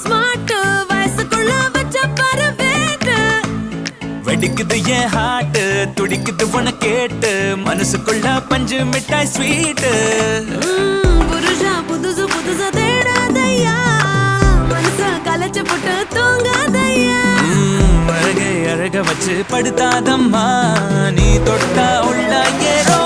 smart வயசுக்குள்ள வச்ச பரவேட்டு வெடிக்குது என் ஹார்ட் துடிக்குது உன கேட்டு மனசுக்குள்ள பஞ்சு மிட்டாய் ஸ்வீட் புருஷா புதுசு புதுசா தேடாதையா மனச கலைச்சு போட்டு தூங்காதையா அழகை அழக வச்சு படுத்தாதம்மா நீ தொட்டா உள்ள ஏறோ